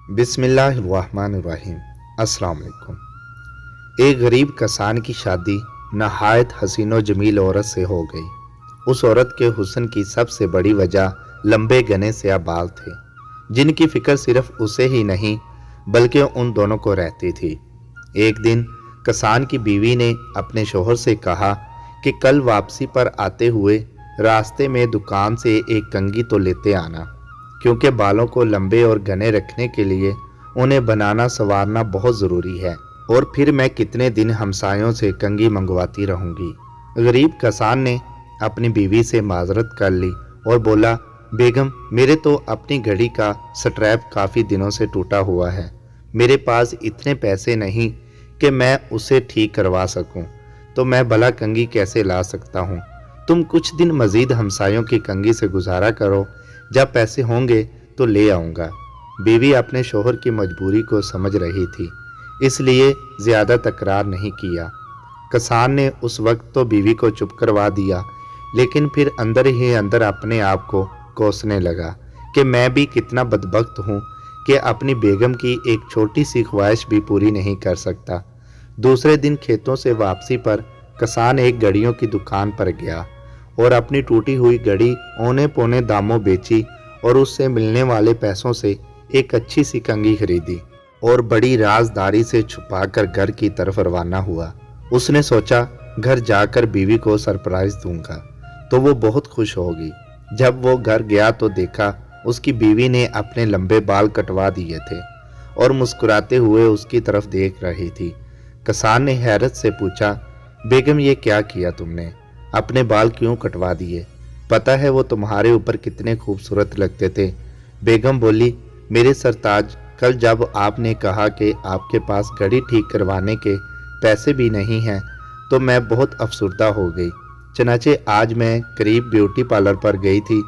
बिस्मिल्लाहिर्रहमानिर्रहीम। अस्सलाम वालेकुम। एक गरीब किसान की शादी नहायत हसीन व जमील औरत से हो गई। उस औरत के हुस्न की सबसे बड़ी वजह लंबे घने स्याह बाल थे, जिनकी फिक्र सिर्फ उसे ही नहीं बल्कि उन दोनों को रहती थी। एक दिन किसान की बीवी ने अपने शोहर से कहा कि कल वापसी पर आते हुए रास्ते में दुकान से एक कंघी तो लेते आना, क्योंकि बालों को लंबे और घने रखने के लिए उन्हें बनाना संवारना बहुत ज़रूरी है, और फिर मैं कितने दिन हमसायों से कंघी मंगवाती रहूंगी। गरीब किसान ने अपनी बीवी से माजरत कर ली और बोला, बेगम, मेरे तो अपनी घड़ी का स्ट्रैप काफ़ी दिनों से टूटा हुआ है। मेरे पास इतने पैसे नहीं कि मैं उसे ठीक करवा सकूं, तो मैं भला कंघी कैसे ला सकता हूं। तुम कुछ दिन मज़ीद हमसायों की कंघी से गुजारा करो, जब पैसे होंगे तो ले आऊँगा। बीवी अपने शोहर की मजबूरी को समझ रही थी, इसलिए ज़्यादा तकरार नहीं किया। किसान ने उस वक्त तो बीवी को चुप करवा दिया, लेकिन फिर अंदर ही अंदर अपने आप को कोसने लगा कि मैं भी कितना बदबख्त हूँ कि अपनी बेगम की एक छोटी सी ख्वाहिश भी पूरी नहीं कर सकता। दूसरे दिन खेतों से वापसी पर किसान एक घड़ियों की दुकान पर गया और अपनी टूटी हुई घड़ी औने पौने दामों बेची और उससे मिलने वाले पैसों से एक अच्छी सी कंघी खरीदी और बड़ी राजदारी से छुपाकर घर की तरफ रवाना हुआ। उसने सोचा, घर जाकर बीवी को सरप्राइज दूंगा तो वो बहुत खुश होगी। जब वो घर गया तो देखा उसकी बीवी ने अपने लंबे बाल कटवा दिए थे और मुस्कुराते हुए उसकी तरफ देख रही थी। किसान ने हैरत से पूछा, बेगम, ये क्या किया तुमने? अपने बाल क्यों कटवा दिए? पता है वो तुम्हारे ऊपर कितने खूबसूरत लगते थे। बेगम बोली, मेरे सरताज, कल जब आपने कहा कि आपके पास घड़ी ठीक करवाने के पैसे भी नहीं हैं तो मैं बहुत अफसुर्दा हो गई। चनाचे आज मैं करीब ब्यूटी पार्लर पर गई थी,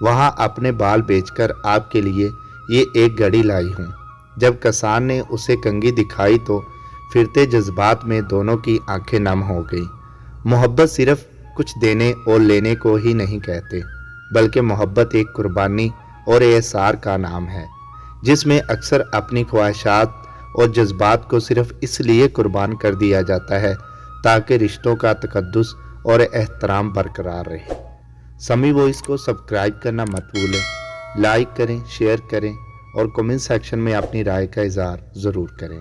वहाँ अपने बाल बेचकर आपके लिए ये एक घड़ी लाई हूँ। जब किसान ने उसे कंघी दिखाई तो फिरते जज्बात में दोनों की आंखें नम हो गई। मोहब्बत सिर्फ कुछ देने और लेने को ही नहीं कहते, बल्कि मोहब्बत एक कुर्बानी और एहसार का नाम है, जिसमें अक्सर अपनी ख्वाहिशात और जज्बात को सिर्फ इसलिए कुर्बान कर दिया जाता है ताकि रिश्तों का तकद्दुस और एहतराम बरकरार रहे। समी वॉइस को सब्सक्राइब करना मत भूलें, लाइक करें, शेयर करें और कमेंट सेक्शन में अपनी राय का इज़हार ज़रूर करें।